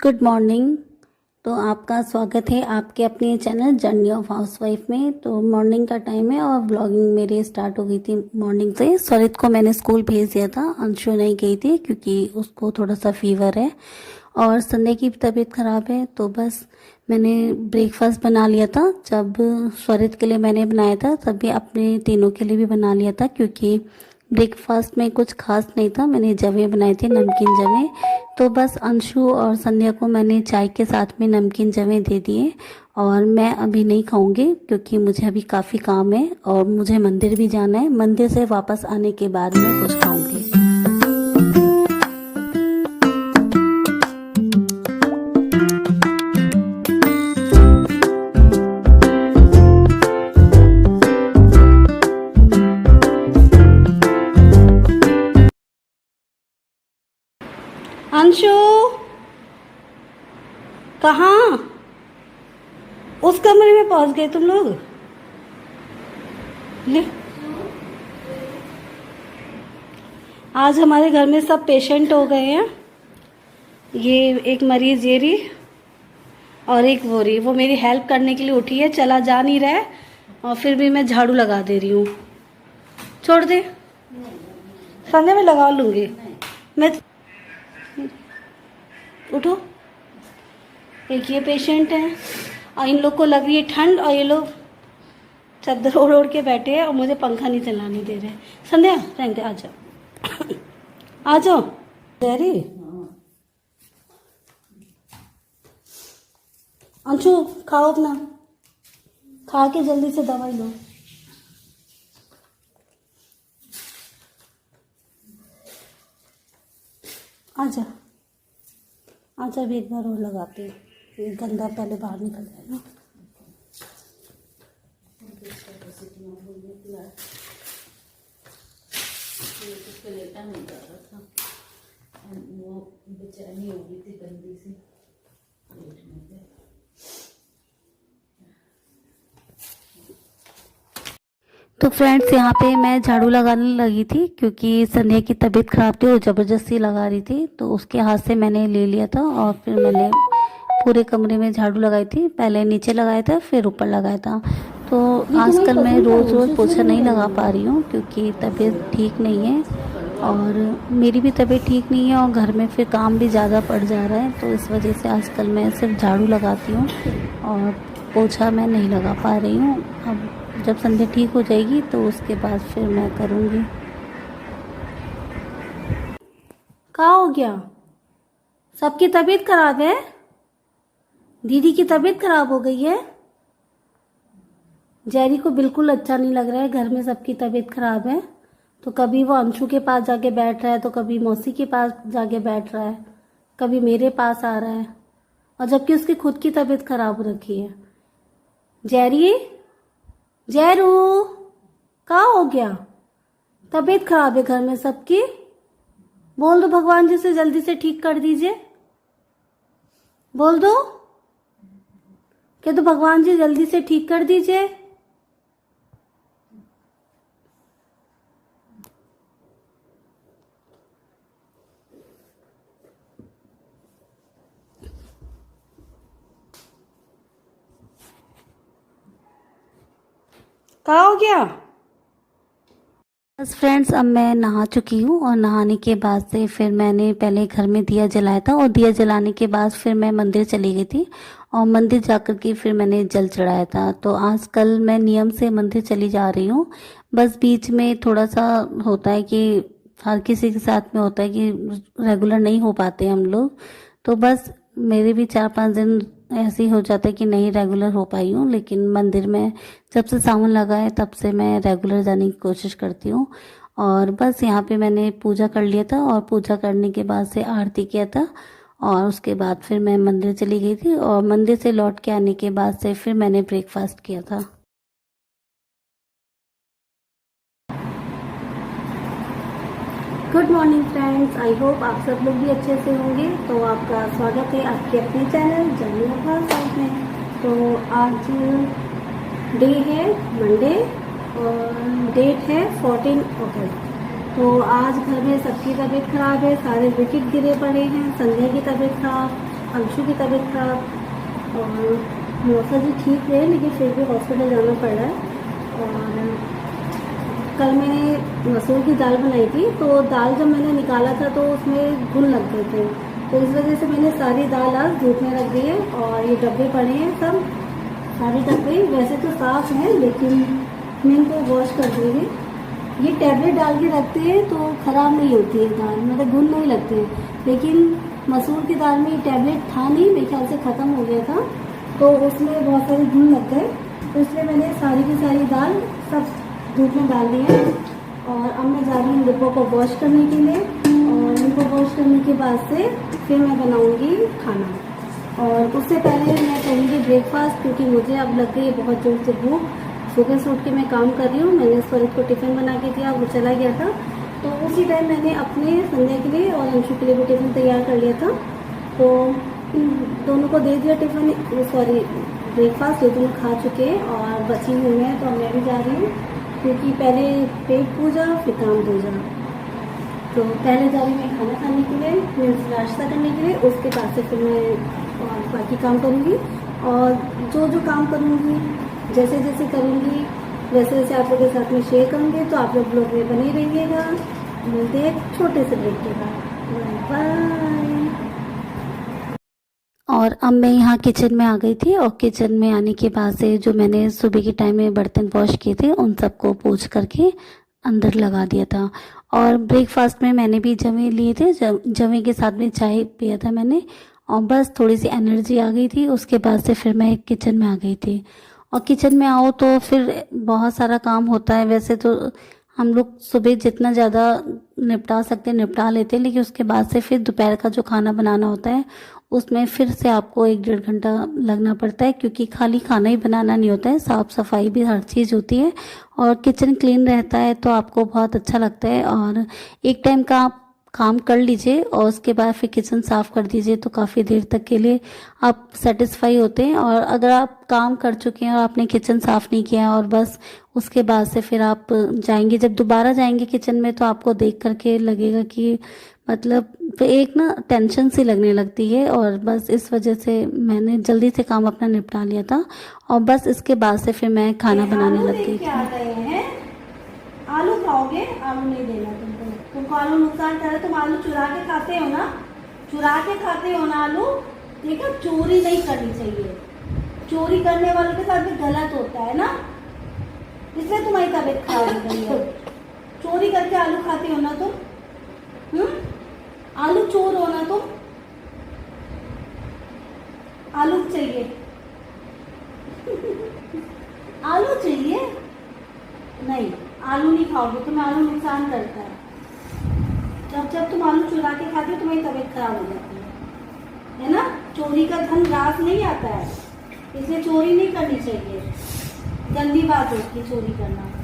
Good morning. तो आपका स्वागत है आपके अपने चैनल जर्नी ऑफ हाउसवाइफ में। तो मॉर्निंग का टाइम है और ब्लॉगिंग मेरी स्टार्ट हो गई थी मॉर्निंग से। स्वरित को मैंने स्कूल भेज दिया था, अंशु नहीं गई थी क्योंकि उसको थोड़ा सा फीवर है और संडे की तबीयत ख़राब है। तो बस मैंने ब्रेकफास्ट बना लिया था। जब स्वरित के लिए मैंने बनाया था तभी अपने तीनों के लिए भी बना लिया था, क्योंकि ब्रेकफास्ट में कुछ खास नहीं था। मैंने जवे बनाए थे, नमकीन जवे। तो बस अंशु और संध्या को मैंने चाय के साथ में नमकीन जवे दे दिए और मैं अभी नहीं खाऊंगी क्योंकि मुझे अभी काफ़ी काम है और मुझे मंदिर भी जाना है। मंदिर से वापस आने के बाद मैं कुछ खाऊंगी। अंशु कहाँ? उस कमरे में पहुंच गए तुम लोग? ले, आज हमारे घर में सब पेशेंट हो गए हैं। ये एक मरीज ये रही और एक वो रही। वो मेरी हेल्प करने के लिए उठी है, चला जा नहीं रहा है और फिर भी मैं झाड़ू लगा दे रही हूँ। छोड़ दे, संध्या में लगा लूँगी मैं। उठो। एक ये पेशेंट है और इन लोग को लग रही है ठंड और ये लोग चादर ओढ़ ओढ़ के बैठे हैं और मुझे पंखा नहीं चलाने दे रहे। संध्या रहने दे, आ जाओ आ जाओ। डैडी अंशु खाओ अपना, खा के जल्दी से दवाई लो। आजा आजा, भी एक बार और लगाती हूँ। ये गंदा पहले बाहर निकल जाएगा। लेटा नहीं जा रहा था, वो बेचैनी हो गई थी गंदी सी लेटने पे। तो फ्रेंड्स, यहाँ पे मैं झाड़ू लगाने लगी थी क्योंकि संध्या की तबीयत ख़राब थी और ज़बरदस्ती लगा रही थी। तो उसके हाथ से मैंने ले लिया था और फिर मैंने पूरे कमरे में झाड़ू लगाई थी। पहले नीचे लगाया था, फिर ऊपर लगाया था। तो आजकल मैं रोज़ रोज़ पोछा नहीं लगा पा रही हूँ क्योंकि तबीयत ठीक नहीं है और मेरी भी तबीयत ठीक नहीं है और घर में फिर काम भी ज़्यादा पड़ जा रहा है। तो इस वजह से आजकल मैं सिर्फ झाड़ू लगाती हूँ और पोछा मैं नहीं लगा पा रही हूँ। अब जब संध्या ठीक हो जाएगी तो उसके बाद फिर मैं करूँगी। क्या हो गया? सबकी तबीयत खराब है? दीदी की तबीयत खराब हो गई है? जेरी को बिल्कुल अच्छा नहीं लग रहा है, घर में सबकी तबीयत खराब है। तो कभी वो अंशु के पास जाके बैठ रहा है, तो कभी मौसी के पास जाके बैठ रहा है, कभी मेरे पास आ रहा है, और जबकि उसकी खुद की तबीयत खराब हो रखी है। जेरी, जयरू, क्या हो गया? तबीयत खराब है घर में सबकी? बोल दो भगवान जी से जल्दी से ठीक कर दीजिए। बोल दो कि तो भगवान जी जल्दी से ठीक कर दीजिए। क्या हो गया? बस फ्रेंड्स, अब मैं नहा चुकी हूँ और नहाने के बाद से फिर मैंने पहले घर में दिया जलाया था और दिया जलाने के बाद फिर मैं मंदिर चली गई थी और मंदिर जाकर के फिर मैंने जल चढ़ाया था। तो आजकल मैं नियम से मंदिर चली जा रही हूँ। बस बीच में थोड़ा सा होता है कि हर किसी के साथ में होता है कि रेगुलर नहीं हो पाते हम लोग। तो बस मेरे भी 4-5 दिन ऐसे ही हो जाता है कि नहीं रेगुलर हो पाई हूँ। लेकिन मंदिर में जब से सावन लगा है तब से मैं रेगुलर जाने की कोशिश करती हूँ। और बस यहाँ पे मैंने पूजा कर लिया था और पूजा करने के बाद से आरती किया था और उसके बाद फिर मैं मंदिर चली गई थी और मंदिर से लौट के आने के बाद से फिर मैंने ब्रेकफास्ट किया था। Good morning friends, I hope आप सब लोग भी अच्छे से होंगे। तो आपका स्वागत है आपके अपने चैनल जर्नी ऑफ हाउसवाइफ में। तो आज डे है मंडे और डेट है 14 अगस्त। तो आज घर में सबकी तबीयत खराब है, सारे विकेट गिरे पड़े हैं। संध्या की तबीयत खराब, अंशु की तबीयत खराब और मौसा जी ठीक है, लेकिन फिर भी हॉस्पिटल जाना पड़ रहा है। और कल मैंने मसूर की दाल बनाई थी, तो दाल जब मैंने निकाला था तो उसमें घुन लग गए थे, तो इस वजह से मैंने सारी दाल आज धूप में रख दी है। और ये डब्बे पड़े हैं सब, सारे डब्बे वैसे तो साफ़ हैं, लेकिन मैं इनको वॉश कर दूँगी। ये टैबलेट डाल के रखते हैं तो ख़राब नहीं होती है दाल, मतलब घुन नहीं लगते हैं। लेकिन मसूर की दाल में ये टैबलेट था नहीं, मेरे ख्याल से ख़त्म हो गया था, तो उसमें बहुत सारे घुन लग गए, तो इसलिए मैंने सारी की सारी दाल सब धूप में डाल दी है। और अब मैं जा रही हूँ डिब्बों को वॉश करने के लिए, और इनको वॉश करने के बाद से फिर मैं बनाऊँगी खाना। और उससे पहले मैं करूँगी ब्रेकफास्ट, क्योंकि मुझे अब लग गई है बहुत जोर से भूख। सुबह से उठ के मैं काम कर रही हूँ, मैंने स्वरित को टिफ़िन बना के दिया, वो चला गया था, तो उसी टाइम मैंने अपने संध्या के लिए और अंशु के लिए भी टिफ़िन तैयार कर लिया था, तो इन दोनों को दे दिया टिफ़िन, सॉरी ब्रेकफास्ट, ये दोनों खा चुके हैं और बची हुई हैं, तो मैं भी जा रही हूँ, क्योंकि पहले पेट पूजा फिर काम पूजा। तो पहले जा रही मैं खाना खाने के लिए, फिर नाश्ता करने के लिए, उसके बाद से फिर मैं और बाकी काम करूँगी। और जो जो काम करूँगी, जैसे जैसे करूँगी वैसे वैसे आप लोगों के साथ में शेयर करूँगी, तो आप लोग ब्लॉग में बने रहिएगा। मिलते हैं एक छोटे से ब्रेक के बाद, बाय। और अब मैं यहाँ किचन में आ गई थी, और किचन में आने के बाद से जो मैंने सुबह के टाइम में बर्तन वॉश किए थे उन सबको पोंछ करके अंदर लगा दिया था। और ब्रेकफास्ट में मैंने भी जवे लिए थे, जवे के साथ में चाय पिया था मैंने, और बस थोड़ी सी एनर्जी आ गई थी। उसके बाद से फिर मैं किचन में आ गई थी। और किचन में आओ तो फिर बहुत सारा काम होता है। वैसे तो हम लोग सुबह जितना ज़्यादा निपटा सकते हैं निपटा लेते हैं, लेकिन उसके बाद से फिर दोपहर का जो खाना बनाना होता है उसमें फिर से आपको 1-1.5 घंटा लगना पड़ता है, क्योंकि खाली खाना ही बनाना नहीं होता है, साफ़ सफाई भी हर चीज़ होती है। और किचन क्लीन रहता है तो आपको बहुत अच्छा लगता है। और एक टाइम का आप काम कर लीजिए और उसके बाद फिर किचन साफ़ कर दीजिए, तो काफ़ी देर तक के लिए आप सेटिस्फाई होते हैं। और अगर आप काम कर चुके हैं और आपने किचन साफ़ नहीं किया और बस उसके बाद से फिर आप जाएंगे, जब दोबारा जाएंगे किचन में, तो आपको देख करके लगेगा कि मतलब एक ना टेंशन सी लगने लगती है। और बस इस वजह से मैंने जल्दी से काम अपना निपटा लिया था, और बस इसके बाद से फिर मैं खाना बनाने लग गई थी। आ गए हैं, आलू खाओगे? आलू नहीं देना तुमको आलू नुकसान करे, तुम आलू चुरा के खाते हो ना, चुरा के खाते हो ना आलू। देखो चोरी नहीं करनी चाहिए, चोरी करने वालों के साथ भी गलत होता है ना, इसलिए तुम्हारी तबीयत खराब हो गई है। चोरी करके आलू खाते हो ना तुम, आलू चोर हो ना तुम। आलू चाहिए आलू चाहिए नहीं, आलू नहीं खाओगे, तुम्हें आलू नुकसान करता है। जब जब तुम आलू चुरा के खाते हो तुम्हारी तबीयत खराब हो जाती है ना। चोरी का धन रास नहीं आता है, इसलिए चोरी नहीं करनी चाहिए, गंदी बात होती है चोरी करना।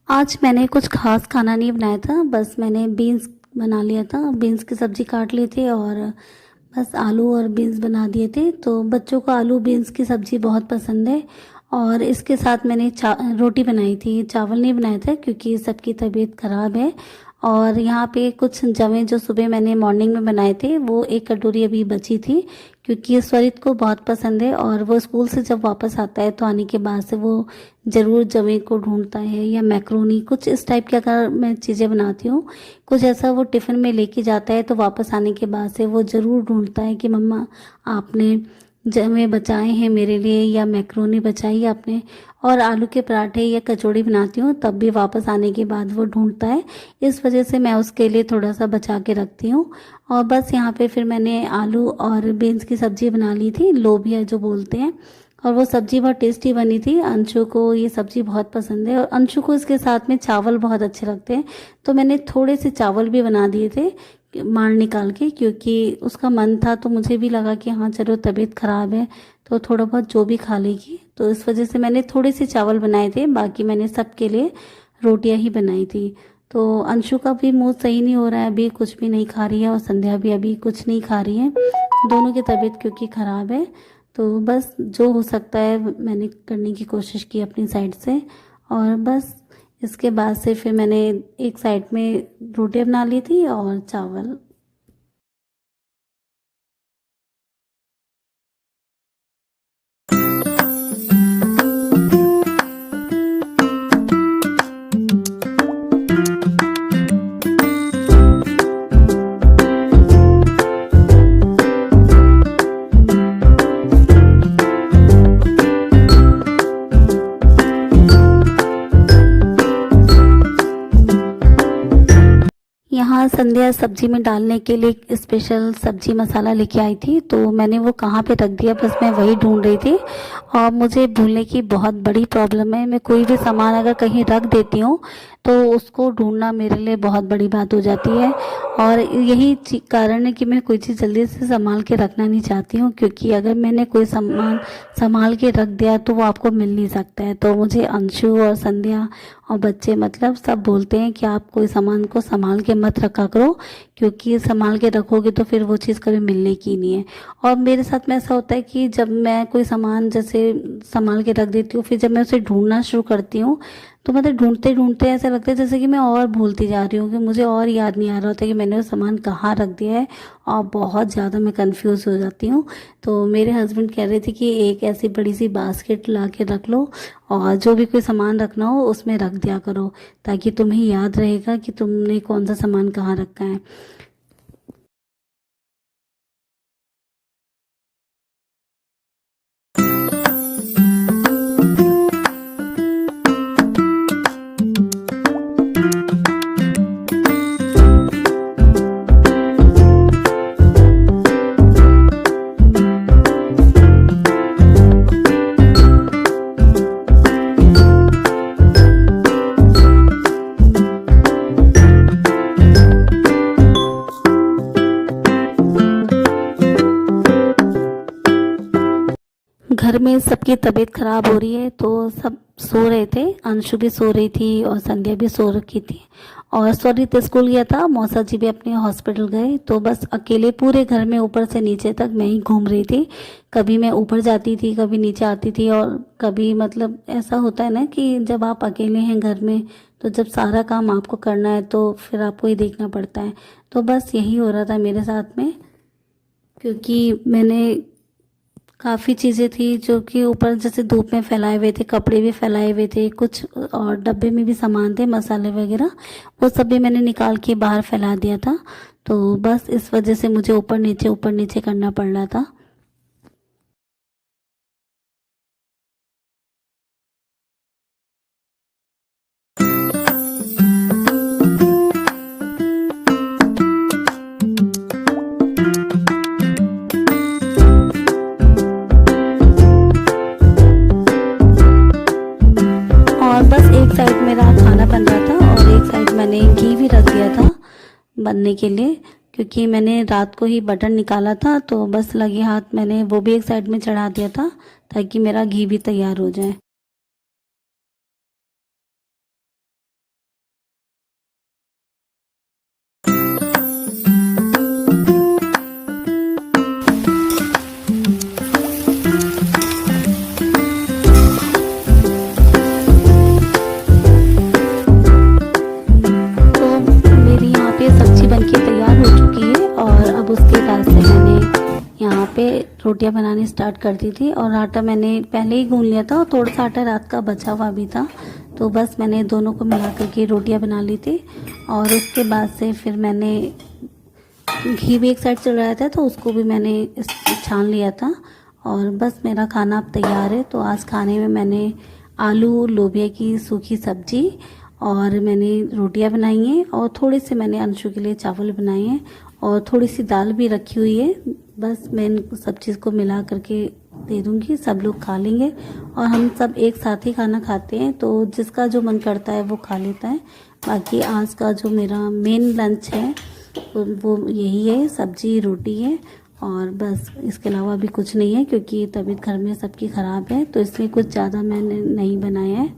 आज मैंने कुछ खास खाना नहीं बनाया था, बस मैंने बीन्स बना लिया था, बीन्स की सब्ज़ी काट ली थी और बस आलू और बीन्स बना दिए थे। तो बच्चों को आलू बीन्स की सब्ज़ी बहुत पसंद है। और इसके साथ मैंने रोटी बनाई थी, चावल नहीं बनाया था क्योंकि सबकी तबीयत ख़राब है। और यहाँ पे कुछ जवें जो सुबह मैंने मॉर्निंग में बनाए थे वो एक कटोरी अभी बची थी, क्योंकि स्वरित को बहुत पसंद है और वो स्कूल से जब वापस आता है तो आने के बाद से वो ज़रूर जवें को ढूंढता है, या मैक्रोनी कुछ इस टाइप की अगर मैं चीज़ें बनाती हूँ कुछ ऐसा वो टिफ़िन में लेके जाता है, तो वापस आने के बाद से वो ज़रूर ढूंढता है कि मम्मा आपने जवें बचाए हैं मेरे लिए, या मैक्रोनी बचाई है आपने। और आलू के पराठे या कचौड़ी बनाती हूँ तब भी वापस आने के बाद वो ढूंढता है, इस वजह से मैं उसके लिए थोड़ा सा बचा के रखती हूँ। और बस यहाँ पे फिर मैंने आलू और बीन्स की सब्ज़ी बना ली थी, लोबिया जो बोलते हैं, और वो सब्ज़ी बहुत टेस्टी बनी थी। अंशु को ये सब्ज़ी बहुत पसंद है और अंशु को इसके साथ में चावल बहुत अच्छे लगते हैं, तो मैंने थोड़े से चावल भी बना दिए थे, मार निकाल के, क्योंकि उसका मन था तो मुझे भी लगा कि हाँ चलो तबीयत ख़राब है तो थोड़ा बहुत जो भी खा लेगी, तो इस वजह से मैंने थोड़े से चावल बनाए थे, बाकी मैंने सबके लिए रोटियां ही बनाई थी। तो अंशु का भी मूड सही नहीं हो रहा है, अभी कुछ भी नहीं खा रही है और संध्या भी अभी कुछ नहीं खा रही है, दोनों की तबीयत क्योंकि ख़राब है। तो बस जो हो सकता है मैंने करने की कोशिश की अपनी साइड से, और बस इसके बाद से फिर मैंने एक साइड में रोटियां बना ली थी और चावल। यहाँ संध्या सब्जी में डालने के लिए स्पेशल सब्जी मसाला लेके आई थी, तो मैंने वो कहाँ पे रख दिया, बस मैं वही ढूंढ रही थी। और मुझे भूलने की बहुत बड़ी प्रॉब्लम है, मैं कोई भी सामान अगर कहीं रख देती हूँ तो उसको ढूंढना मेरे लिए बहुत बड़ी बात हो जाती है। और यही कारण है कि मैं कोई चीज़ जल्दी से संभाल के रखना नहीं चाहती हूँ, क्योंकि अगर मैंने कोई सामान संभाल के रख दिया तो वो आपको मिल नहीं सकता है। तो मुझे अंशु और संध्या और बच्चे मतलब सब बोलते हैं कि आप कोई सामान को संभाल के मत रखा करो, क्योंकि संभाल के रखोगे तो फिर वो चीज़ कभी मिलने की नहीं है। और मेरे साथ में ऐसा होता है कि जब मैं कोई सामान जैसे संभाल के रख देती हूँ, फिर जब मैं उसे ढूंढना शुरू करती हूँ तो मतलब ढूंढते ढूंढते ऐसा लगता है जैसे कि मैं और भूलती जा रही हूँ, कि मुझे और याद नहीं आ रहा होता कि मैंने वो सामान कहाँ रख दिया है, और बहुत ज़्यादा मैं कंफ्यूज हो जाती हूँ। तो मेरे हस्बैंड कह रहे थे कि एक ऐसी बड़ी सी बास्केट ला के रख लो और जो भी कोई सामान रखना हो उसमें रख दिया करो, ताकि तुम्हें याद रहेगा कि तुमने कौन सा सामान कहाँ रखा है। घर में सबकी तबीयत खराब हो रही है तो सब सो रहे थे, अंशु भी सो रही थी और संध्या भी सो रखी थी, और स्वरित स्कूल गया था, मौसा जी भी अपने हॉस्पिटल गए, तो बस अकेले पूरे घर में ऊपर से नीचे तक मैं ही घूम रही थी। कभी मैं ऊपर जाती थी, कभी नीचे आती थी, और कभी मतलब ऐसा होता है ना कि जब आप अकेले हैं घर में तो जब सारा काम आपको करना है तो फिर आपको ही देखना पड़ता है। तो बस यही हो रहा था मेरे साथ में, क्योंकि मैंने काफ़ी चीज़ें थी जो कि ऊपर जैसे धूप में फैलाए हुए थे, कपड़े भी फैलाए हुए थे, कुछ और डब्बे में भी सामान थे, मसाले वगैरह, वो सब भी मैंने निकाल के बाहर फैला दिया था। तो बस इस वजह से मुझे ऊपर नीचे करना पड़ रहा था। और बस एक साइड मेरा खाना बन रहा था और एक साइड मैंने घी भी रख दिया था बनने के लिए, क्योंकि मैंने रात को ही बटन निकाला था, तो बस लगे हाथ मैंने वो भी एक साइड में चढ़ा दिया था ताकि मेरा घी भी तैयार हो जाए। बनके तैयार हो चुकी है, और अब उसके बाद से मैंने यहाँ पे रोटियां बनानी स्टार्ट कर दी थी, और आटा मैंने पहले ही गूंद लिया था और थोड़ा सा आटा रात का बचा हुआ भी था, तो बस मैंने दोनों को मिला करके रोटियां बना ली थी। और उसके बाद से फिर मैंने घी भी एक साइड चल रहा था तो उसको भी मैंने छान लिया था, और बस मेरा खाना अब तैयार है। तो आज खाने में मैंने आलू लोबिया की सूखी सब्जी और मैंने रोटियां बनाई हैं, और थोड़े से मैंने अंशु के लिए चावल बनाए हैं, और थोड़ी सी दाल भी रखी हुई है। बस मैं इन सब चीज़ को मिला करके दे दूंगी, सब लोग खा लेंगे, और हम सब एक साथ ही खाना खाते हैं, तो जिसका जो मन करता है वो खा लेता है। बाकी आज का जो मेरा मेन लंच है तो वो यही है, सब्जी रोटी है और बस, इसके अलावा भी कुछ नहीं है क्योंकि तबीयत घर में सबकी ख़राब है, तो इसलिए कुछ ज़्यादा मैंने नहीं बनाया है।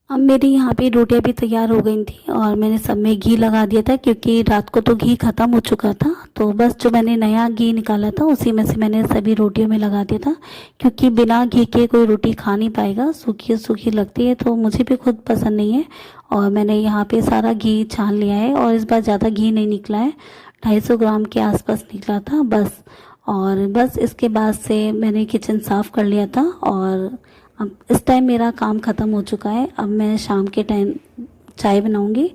अब मेरी यहाँ पे रोटियाँ भी तैयार हो गई थी और मैंने सब में घी लगा दिया था क्योंकि रात को तो घी ख़त्म हो चुका था, तो बस जो मैंने नया घी निकाला था उसी में से मैंने सभी रोटियों में लगा दिया था, क्योंकि बिना घी के कोई रोटी खा नहीं पाएगा, सूखी सूखी लगती है, तो मुझे भी खुद पसंद नहीं है। और मैंने यहाँ पे सारा घी छान लिया है और इस बार ज़्यादा घी नहीं निकला है, 250 ग्राम के आसपास निकला था बस। और बस इसके बाद से मैंने किचन साफ़ कर लिया था और अब इस टाइम मेरा काम ख़त्म हो चुका है। अब मैं शाम के टाइम चाय बनाऊंगी,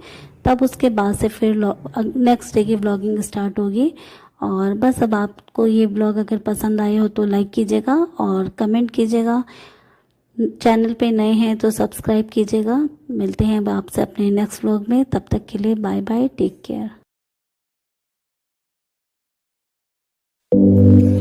तब उसके बाद से फिर नेक्स्ट डे की व्लॉगिंग स्टार्ट होगी। और बस, अब आपको ये व्लॉग अगर पसंद आए हो तो लाइक कीजिएगा और कमेंट कीजिएगा। चैनल पे नए हैं तो सब्सक्राइब कीजिएगा। मिलते हैं अब आपसे अपने नेक्स्ट व्लॉग में, तब तक के लिए बाय बाय, टेक केयर।